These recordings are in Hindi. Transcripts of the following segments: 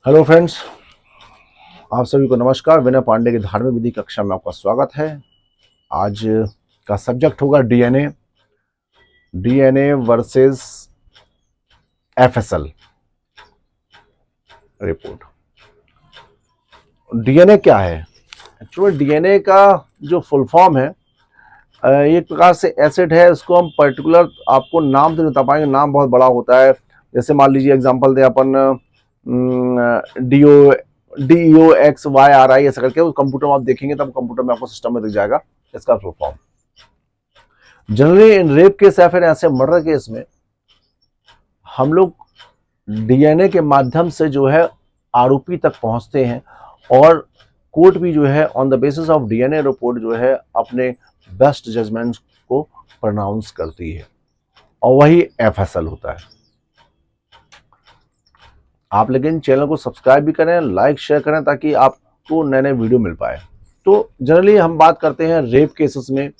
हेलो फ्रेंड्स, आप सभी को नमस्कार। विनय पांडे की धार्मिक विधि कक्षा में आपका स्वागत है। आज का सब्जेक्ट होगा DNA. DNA versus FSL report. DNA क्या है? एक्चुअली डीएनए का जो फुल फॉर्म है, एक प्रकार से एसिड है। इसको हम पर्टिकुलर आपको नाम तो नहीं बता पाएंगे, नाम बहुत बड़ा होता है। जैसे मान लीजिए एग्जांपल दे अपन, डीओ DEOXYRI ऐसा करके उस कंप्यूटर में आप देखेंगे तब कंप्यूटर में आपको सिस्टम में दिख जाएगा इसका full form. Generally in rape case या फिर ऐसे मर्डर केस में हम लोग डीएनए के माध्यम से जो है आरोपी तक पहुंचते हैं और कोर्ट भी जो है on the basis of DNA report जो है अपने बेस्ट जजमेंट को प्रोनाउंस करती है, और वही एफएसएल होता है। आप लेकिन चैनल को सब्सक्राइब भी करें, लाइक शेयर करें ताकि आपको नए नए वीडियो मिल पाए। तो जनरली हम बात करते हैं रेप केसेस में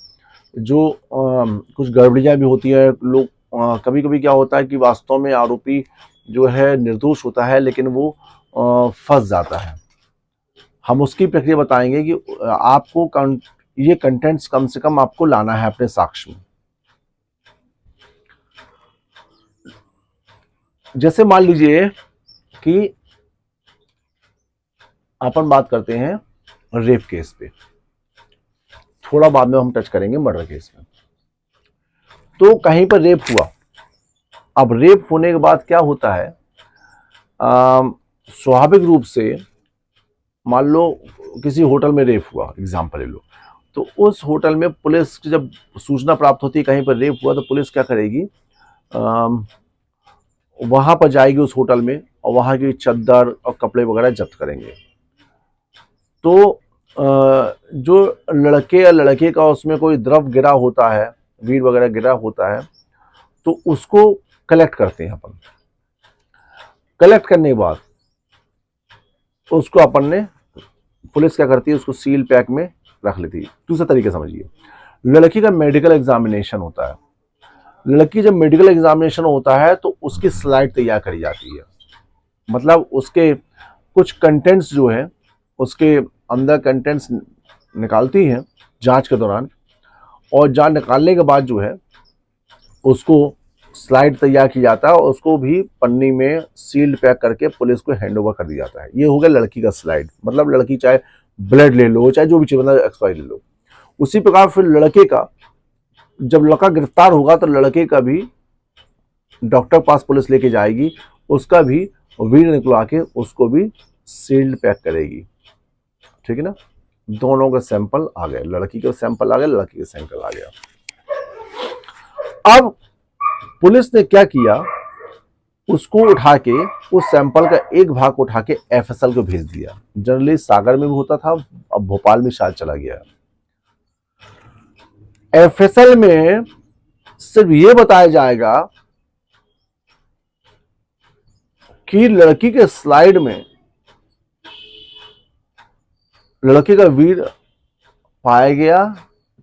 जो कुछ गड़बड़ियां भी होती है। लोग कभी कभी क्या होता है कि वास्तव में आरोपी जो है निर्दोष होता है लेकिन वो फंस जाता है। हम उसकी प्रक्रिया बताएंगे कि आपको ये कंटेंट्स कम से कम आपको लाना है अपने साक्ष्य में। जैसे मान लीजिए कि अपन बात करते हैं रेप केस पे, थोड़ा बाद में हम टच करेंगे मर्डर केस में। तो कहीं पर रेप हुआ। अब रेप होने के बाद क्या होता है, स्वाभाविक रूप से मान लो किसी होटल में रेप हुआ, एग्जांपल ले लो। तो उस होटल में पुलिस की जब सूचना प्राप्त होती है कहीं पर रेप हुआ तो पुलिस क्या करेगी, वहां पर जाएगी उस होटल में और वहां की चद्दर और कपड़े वगैरह जब्त करेंगे। तो जो लड़के या लड़के का उसमें कोई द्रव गिरा होता है, वीड वगैरह गिरा होता है, तो उसको कलेक्ट करते हैं अपन। कलेक्ट करने के बाद उसको अपन ने, पुलिस क्या करती है, उसको सील पैक में रख लेती है। दूसरा तरीके समझिए, लड़की का मेडिकल एग्जामिनेशन होता है। लड़की जब मेडिकल एग्जामिनेशन होता है तो उसकी स्लाइड तैयार करी जाती है। मतलब उसके कुछ कंटेंट्स जो है, उसके अंदर कंटेंट्स निकालती हैं जांच के दौरान, और जांच निकालने के बाद जो है उसको स्लाइड तैयार किया जाता है और उसको भी पन्नी में सील्ड पैक करके पुलिस को हैंड ओवर कर दिया जाता है। ये हो गया लड़की का स्लाइड। मतलब लड़की चाहे ब्लड ले लो, चाहे जो भी चीज, मतलब एक्सपायर ले लो। उसी प्रकार फिर लड़के का, जब लड़का गिरफ्तार होगा तो लड़के का भी डॉक्टर पास पुलिस लेके जाएगी, उसका भी वीड निकलवा के उसको भी सील्ड पैक करेगी। ठीक है ना। दोनों का सैंपल आ गए, लड़की का सैंपल आ गया, लड़की का सैंपल आ गया। अब पुलिस ने क्या किया, उसको उठा के, उस सैंपल का एक भाग उठा के एफएसएल को भेज दिया। जनरली सागर में भी होता था, अब भोपाल में शायद चला गया। एफएसएल में सिर्फ ये बताया जाएगा कि लड़की के स्लाइड में लड़के का वीर पाया गया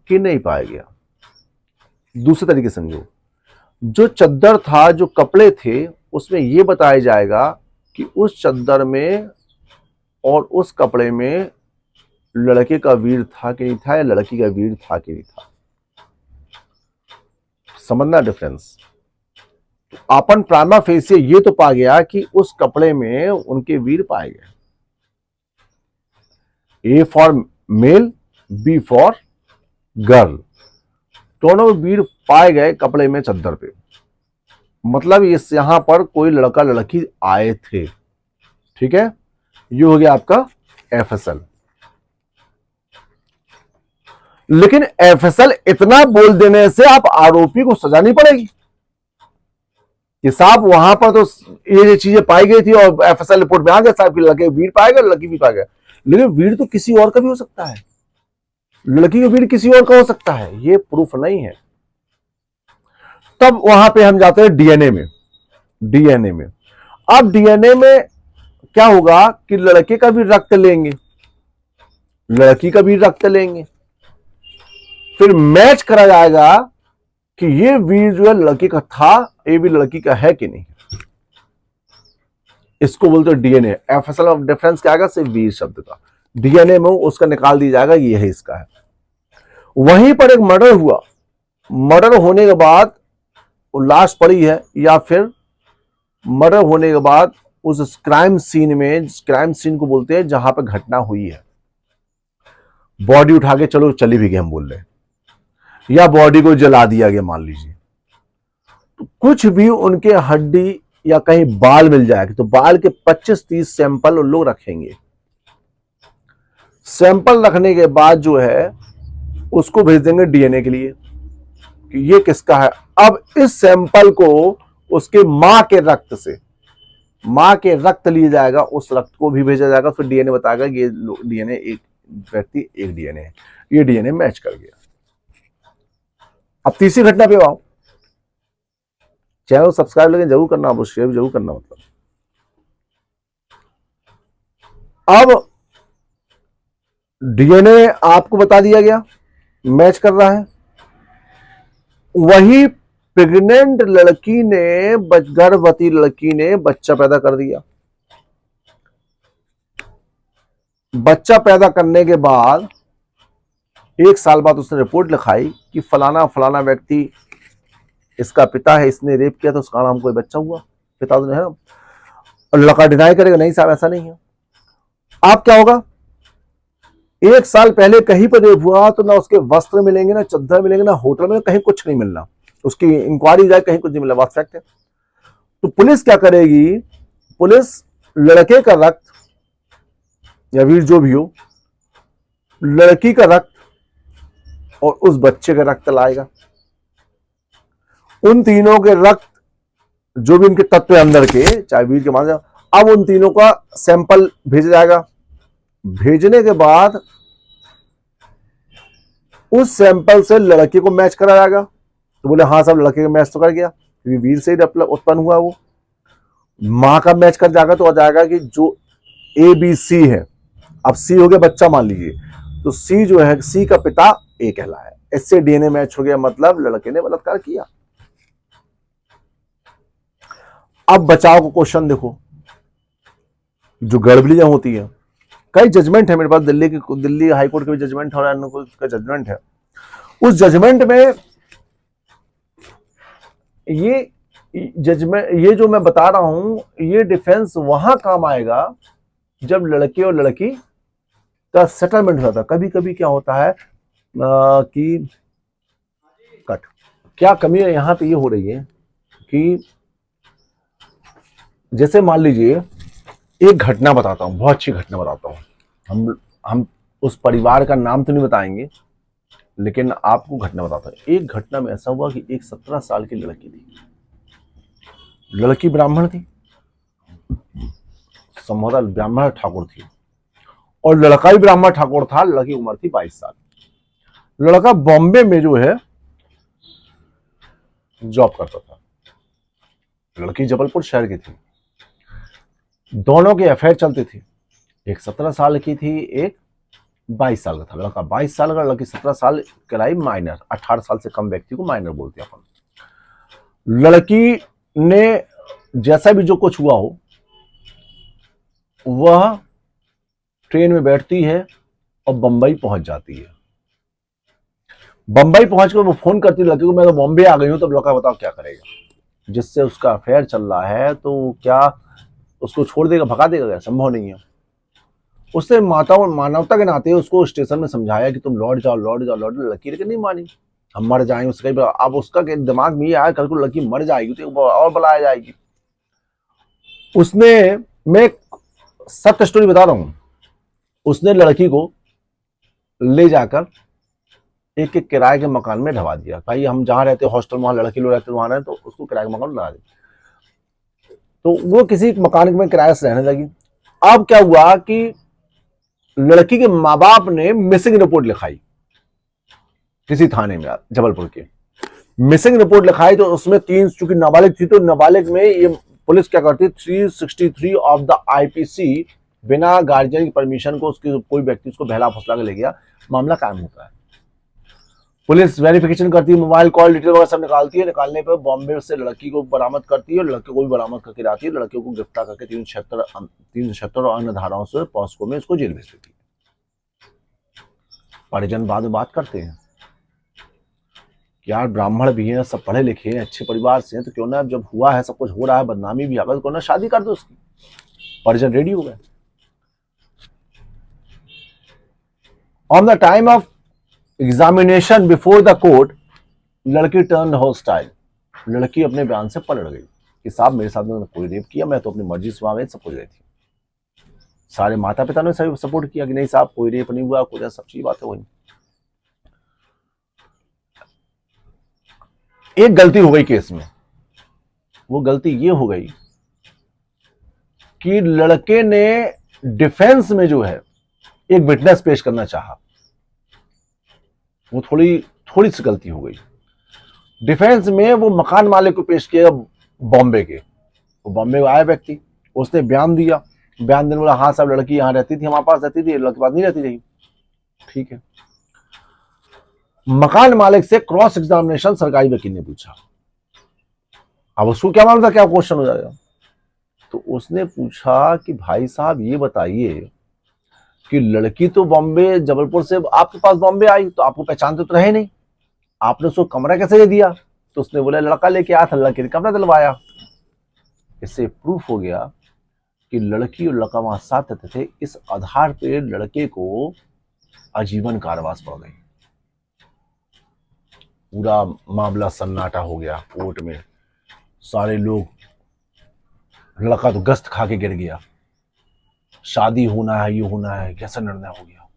कि नहीं पाया गया। दूसरे तरीके समझो, जो चद्दर था, जो कपड़े थे, उसमें यह बताया जाएगा कि उस चद्दर में और उस कपड़े में लड़के का वीर था कि नहीं था, या लड़की का वीर था कि नहीं था। समझना डिफरेंस। अपन प्राइमा फेसिए ये तो पा गया कि उस कपड़े में उनके वीर पाए गए। A for male, B for girl, दोनों वीर पाए गए कपड़े में, चद्दर पे। मतलब इस यहां पर कोई लड़का लड़की आए थे। ठीक है, ये हो गया आपका एफएसएल। लेकिन एफएसएल इतना बोल देने से आप आरोपी को सजा नहीं पड़ेगी कि साहब वहां पर तो ये चीजें पाई गई थी और एफएसएल रिपोर्ट में आ गया साहब कि लड़के वीर पाया गया, लड़की भी पाया गया। लेकिन वीर तो किसी और का भी हो सकता है, लड़की का वीर किसी और का हो सकता है, ये प्रूफ नहीं है। तब वहां पे हम जाते हैं डीएनए में। डीएनए में अब डीएनए में क्या होगा कि लड़के का भी रक्त लेंगे, लड़की का भी रक्त लेंगे, फिर मैच करा जाएगा कि ये वीर जो है लड़की का था, ये भी लड़की का है कि नहीं। इसको बोलते हैं डीएनए। एफएसएल ऑफ डिफरेंस क्या आएगा, सिर्फ वीर शब्द का, डीएनए में उसका निकाल दिया जाएगा, ये है इसका है। वहीं पर एक मर्डर हुआ, मर्डर होने के बाद वो लाश पड़ी है, या फिर मर्डर होने के बाद उस क्राइम सीन में, क्राइम सीन को बोलते हैं जहां पर घटना हुई है, बॉडी उठा के चलो चली भी गई हम बोल रहे हैं, या बॉडी को जला दिया गया मान लीजिए, तो कुछ भी उनके हड्डी या कहीं बाल मिल जाएगा तो बाल के 25-30 सैंपल उन लोग रखेंगे। सैंपल रखने के बाद जो है उसको भेज देंगे डीएनए के लिए कि ये किसका है। अब इस सैंपल को उसके मां के रक्त से, मां के रक्त लिया जाएगा, उस रक्त को भी भेजा जाएगा, फिर डीएनए बताएगा कि ये डीएनए एक व्यक्ति एक डीएनए है, ये डीएनए मैच कर गया। अब तीसरी घटना पे आओ, चैनल सब्सक्राइब लेकिन जरूर करना, आप शेयर जरूर करना। मतलब अब डीएनए आपको बता दिया गया मैच कर रहा है, वही प्रेग्नेंट लड़की ने, गर्भवती लड़की ने बच्चा पैदा कर दिया। बच्चा पैदा करने के बाद 1 साल बाद उसने रिपोर्ट लिखाई कि फलाना फलाना व्यक्ति इसका पिता है, इसने रेप किया तो उसका नाम कोई बच्चा हुआ, पिता तो है ना। और लड़का डिनाई करेगा, नहीं साहब ऐसा नहीं है। आप क्या होगा, 1 साल पहले कहीं पर रेप हुआ तो ना उसके वस्त्र मिलेंगे, ना चद्दर मिलेंगे, ना होटल में, कहीं कुछ नहीं मिलना, उसकी इंक्वायरी जाए कहीं कुछ नहीं मिलना, बात फैक्ट है। तो पुलिस क्या करेगी, पुलिस लड़के का रक्त या वीर जो भी हो, लड़की का रक्त और उस बच्चे का रक्त लाएगा, उन तीनों के रक्त जो भी उनके तत्व अंदर के, चाहे वीर के मान, अब उन तीनों का सैंपल भेजा जाएगा। भेजने के बाद उस सैंपल से लड़के को मैच करा जाएगा, तो बोले हाँ साहब लड़के का मैच तो कर गया, क्योंकि वीर से ही उत्पन्न हुआ वो। मां का मैच कर जाएगा तो आ जाएगा कि जो ए बी सी है, अब सी हो गया बच्चा मान लीजिए, तो सी जो है, सी का पिता ए कहलाया, इससे डीएनए मैच हो गया, मतलब लड़के ने बलात्कार किया। अब बचाव को क्वेश्चन देखो, जो गड़बड़ियां होती है, कई जजमेंट है मेरे पास, दिल्ली हाई कोर्ट के भी जजमेंट है और अन्य का जजमेंट है। उस जजमेंट में ये जजमेंट, ये जो मैं बता रहा हूं, ये डिफेंस वहां काम आएगा जब लड़के और लड़की का सेटलमेंट होता है। कभी कभी क्या होता है कि कट क्या कमी है यहां पे ये हो रही है कि जैसे मान लीजिए एक घटना बताता हूं, बहुत अच्छी घटना बताता हूं, हम उस परिवार का नाम तो नहीं बताएंगे, लेकिन आपको घटना बताता हूं। एक घटना में ऐसा हुआ कि एक 17 साल की लड़की थी, लड़की ब्राह्मण थी, संभवतः ब्राह्मण ठाकुर थी, और लड़का भी ब्राह्मण ठाकुर था, लड़की उम्र थी 22 साल। लड़का बॉम्बे में जो है जॉब करता था, लड़की जबलपुर शहर की थी। दोनों के अफेयर चलती थी, एक 17 साल की थी, एक 22 साल का था। लड़का 22 साल का, लड़की 17 साल कराई माइनर, 18 साल से कम व्यक्ति को माइनर बोलते हैं अपन। लड़की ने जैसा भी जो कुछ हुआ हो, वह ट्रेन में बैठती है और बंबई पहुंच जाती है। बंबई पहुंचकर वो फोन करती लड़की को, मैं तो बॉम्बे आ गई हूं। तब लड़का बताओ क्या करेगा, जिससे उसका अफेयर चल रहा है, तो क्या उसको छोड़ देगा, भगा देगा? क्या संभव नहीं है। उसने मानवता के नाते उसको स्टेशन में समझाया कि तुम लौट जाओ लौट जाओ लौट जाओ, लड़की लेकिन नहीं मानी, हम मर जाएंगे उसके। अब उसका दिमाग में ये आया कल को लड़की मर जाएगी तो और बुलाया जाएगी। उसने, मैं सत्य स्टोरी बता रहा हूं, उसने लड़की को ले जाकर एक किराए के मकान में ढवा दिया। भाई हम जहां रहते हॉस्टल, वहां लड़की लोग रहते वहां रहे, तो उसको किराए के मकान में ढवा दिया। तो वो किसी मकान में किराए से रहने लगी। अब क्या हुआ कि लड़की के माँ बाप ने मिसिंग रिपोर्ट लिखाई किसी थाने में, जबलपुर के मिसिंग रिपोर्ट लिखाई। तो उसमें 3, चूंकि नाबालिग थी, तो नाबालिग में ये पुलिस क्या करती, 363 ऑफ द आईपीसी, बिना गार्जियन की परमिशन को उसके कोई व्यक्ति उसको बहला फुसला के ले गया, मामला कायम होता है। पुलिस वेरिफिकेशन करती है, मोबाइल कॉल डिटेल वगैरह सब निकालती है। निकालने पर बॉम्बे से लड़की को बरामद करती है, लड़के को भी बरामद करके लाती है। लड़कियों को गिरफ्तार करके 376 और अन्य धाराओं से पॉस्को में उसको जेल भेज देती है। परिजन बाद में बात करते हैं कि यार ब्राह्मण भी हैं, सब पढ़े लिखे हैं, अच्छे परिवार से हैं, तो क्यों ना जब हुआ है, सब कुछ हो रहा है, बदनामी भी आगे, तो क्यों ना शादी कर दो उसकी। परिजन रेडी हो गए। On the time of examination before the court, लड़की टर्न हॉस्टाइल। लड़की अपने बयान से पलट गई कि साहब मेरे साथ में कोई रेप किया, मैं तो अपनी मर्जी से वहां गई, सब कुछ गई थी। सारे माता पिता ने सभी सपोर्ट किया कि नहीं साहब कोई रेप नहीं हुआ, कोई सब चीज बातें हुई। एक गलती हो गई केस में। वो गलती ये हो गई कि लड़के ने डिफेंस में जो है एक विटनेस पेश करना चाहा। वो थोड़ी सी गलती हो गई। डिफेंस में वो मकान मालिक को पेश किया बॉम्बे के। वो बॉम्बे आया व्यक्ति, उसने बयान दिया। बयान देने बोला हाँ साहब लड़की यहां रहती थी, हमारे पास रहती थी, लड़की पास नहीं रहती थी। ठीक है। मकान मालिक से क्रॉस एग्जामिनेशन सरकारी वकील ने पूछा। अब उसको क्या मालूम था क्या क्वेश्चन हो जाएगा। तो उसने पूछा कि भाई साहब ये बताइए कि लड़की तो बॉम्बे जबलपुर से आपके पास बॉम्बे आई, तो आपको पहचानते तो रहे नहीं, आपने उसको कमरा कैसे दे दिया। तो उसने बोला लड़का लेके आया था, लड़के ने कमरा दिलवाया। इससे प्रूफ हो गया कि लड़की और लड़का वहां साथ रहते थे। इस आधार पर लड़के को आजीवन कारावास पड़ गई। पूरा मामला सन्नाटा हो गया कोर्ट में। सारे लोग, लड़का तो गश्त खा के गिर गया, शादी होना है, ये होना है, कैसा निर्णय हो गया,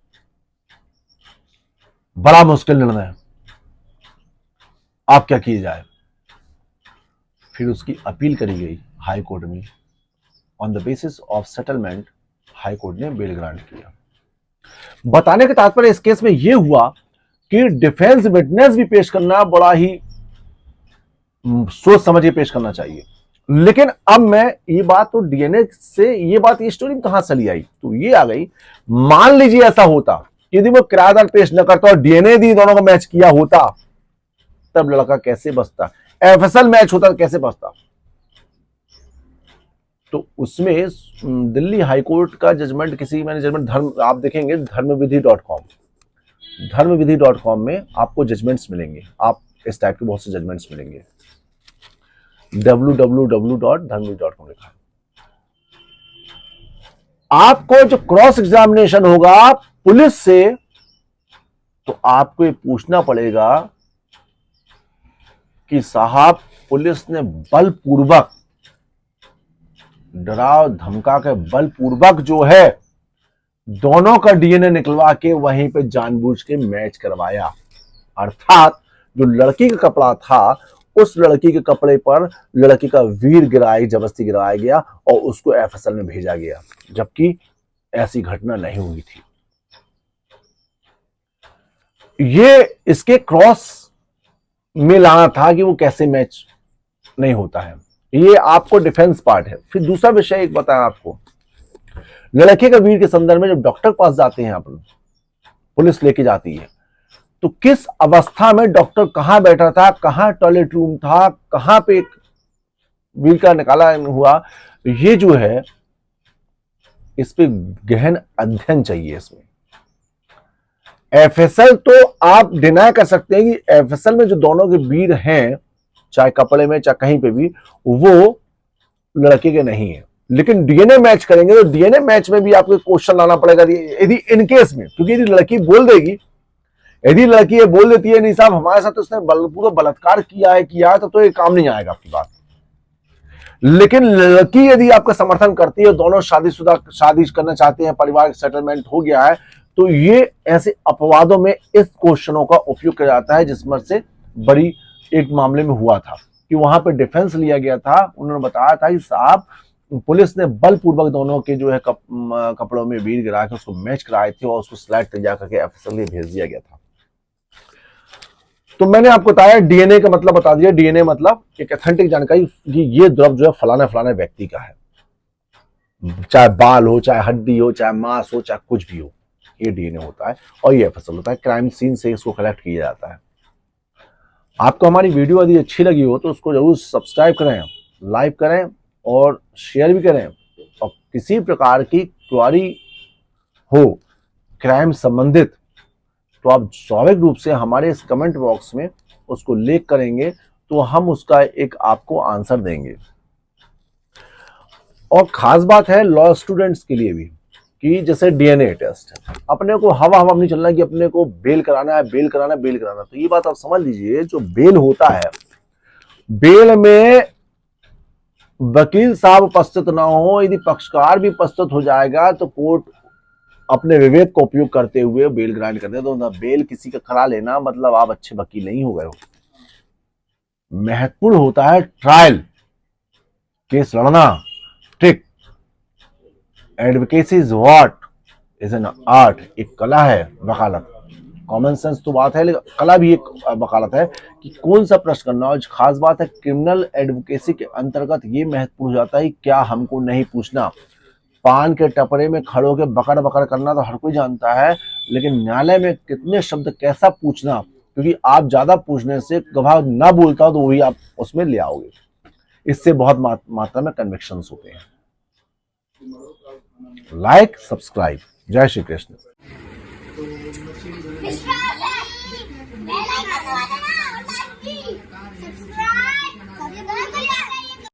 बड़ा मुश्किल निर्णय, आप क्या किए जाए। फिर उसकी अपील करी गई हाई कोर्ट में। On the basis of settlement high court ने बेल ग्रांट किया। बताने का तात्पर्य इस केस में यह हुआ कि डिफेंस विटनेस भी पेश करना बड़ा ही सोच समझ के पेश करना चाहिए। लेकिन अब मैं ये बात तो डीएनए से, ये बात ये स्टोरी कहां चली आई, तो ये आ गई। मान लीजिए ऐसा होता यदि वो किराएदार पेश न करता और डीएनए दी दोनों का मैच किया होता, तब लड़का कैसे बचता, एफएसएल मैच होता कैसे बचता। तो उसमें दिल्ली हाईकोर्ट का जजमेंट, मैंने जजमेंट धर्म, आप देखेंगे धर्मविधि.com में आपको जजमेंट्स मिलेंगे। आप इस टाइप के बहुत से जजमेंट्स मिलेंगे। www.dharmviधि.com लिखा है। आपको जो क्रॉस एग्जामिनेशन होगा पुलिस से, तो आपको ये पूछना पड़ेगा कि साहब पुलिस ने बलपूर्वक, डराव धमका के बलपूर्वक जो है दोनों का डीएनए निकलवा के वहीं पे जानबूझ के मैच करवाया। अर्थात जो लड़की का कपड़ा था उस लड़की के कपड़े पर लड़की का वीर जबरदस्ती गिराया गया और उसको एफएसएल में भेजा गया, जबकि ऐसी घटना नहीं हुई थी। ये इसके क्रॉस में लाना था कि वो कैसे मैच नहीं होता है। ये आपको डिफेंस पार्ट है। फिर दूसरा विषय एक बताया आपको, लड़के का वीर के संदर्भ में जब डॉक्टर पास जाते हैं अपन, पुलिस लेके जाती है, तो किस अवस्था में डॉक्टर कहां बैठा था, कहां टॉयलेट रूम था, कहां पे वीर का निकाला हुआ, ये जो है इस पे गहन अध्ययन चाहिए। इसमें एफएसएल तो आप डिनाई कर सकते हैं कि एफएसएल में जो दोनों के वीर हैं, चाहे कपड़े में चाहे कहीं पे भी, वो लड़के के नहीं है। लेकिन डीएनए मैच करेंगे तो डीएनए मैच में भी आपको क्वेश्चन लाना पड़ेगा यदि इनकेस में, क्योंकि यदि लड़की बोल देगी, यदि लड़की ये बोल देती है नहीं साहब हमारे साथ तो उसने पूरा बलात्कार किया है तो ये काम नहीं आएगा आपकी बात। लेकिन लड़की यदि आपका समर्थन करती है, दोनों शादी करना चाहते हैं, परिवार सेटलमेंट हो गया है, तो ये ऐसे अपवादों में इस क्वेश्चनों का उपयोग किया जाता है, जिसमें से बड़ी एक मामले में हुआ था कि वहां पे डिफेंस लिया गया था। उन्होंने बताया था कि साहब पुलिस ने बलपूर्वक दोनों के जो है कपड़ों में वीर गिरा के उसको मैच कराए थे और उसको स्लाइड तैयार करके एफएसएल में भेज दिया गया था। तो मैंने आपको बताया डीएनए का मतलब बता दिया। डीएनए मतलब एक ऑथेंटिक जानकारी कि ये द्रव जो है फलाना फलाना व्यक्ति का है, चाहे बाल हो, चाहे हड्डी हो, चाहे मांस हो, चाहे कुछ भी हो, ये डीएनए होता है और ये एफएसएल होता है। क्राइम सीन से इसको कलेक्ट किया जाता है। आपको हमारी वीडियो यदि अच्छी लगी हो तो उसको जरूर सब्सक्राइब करें, लाइक करें और शेयर भी करें। और किसी प्रकार की क्वेरी हो क्राइम संबंधित तो आप स्वाभाविक रूप से हमारे इस कमेंट बॉक्स में उसको लिख करेंगे तो हम उसका एक आपको आंसर देंगे। और खास बात है लॉ स्टूडेंट्स के लिए भी कि जैसे डीएनए टेस्ट, अपने को हवा हवा नहीं चलना कि अपने को बेल कराना है, बेल कराना है, बेल कराना। तो ये बात आप समझ लीजिए, जो बेल होता है, बेल में वकील साहब उपस्थित ना हो, यदि पक्षकार भी उपस्थित हो जाएगा तो कोर्ट अपने विवेक का उपयोग करते हुए बेल ग्रांट करते हैं। तो बेल किसी का करा लेना मतलब आप अच्छे वकील नहीं हो गए हो। महत्वपूर्ण होता है ट्रायल, केस लड़ना। ठीक, advocacy is what is an art, एक कला है वकालत। कॉमन सेंस तो बात है, लेकिन कला भी एक वकालत है कि कौन सा प्रश्न करना। और खास बात है क्रिमिनल एडवोकेसी के अंतर्गत ये महत्वपूर्ण हो जाता है क्या हमको नहीं पूछना। पान के टपरे में खड़े के बकड़ बकड़ करना तो हर कोई जानता है, लेकिन न्यायालय में कितने शब्द कैसा पूछना, क्योंकि आप ज्यादा पूछने से गवाह ना बोलता तो वही आप उसमें ले आओगे। इससे बहुत मात्रा में कन्विक्शंस होते हैं। Like, subscribe. जय श्री कृष्ण। सब्सक्राइब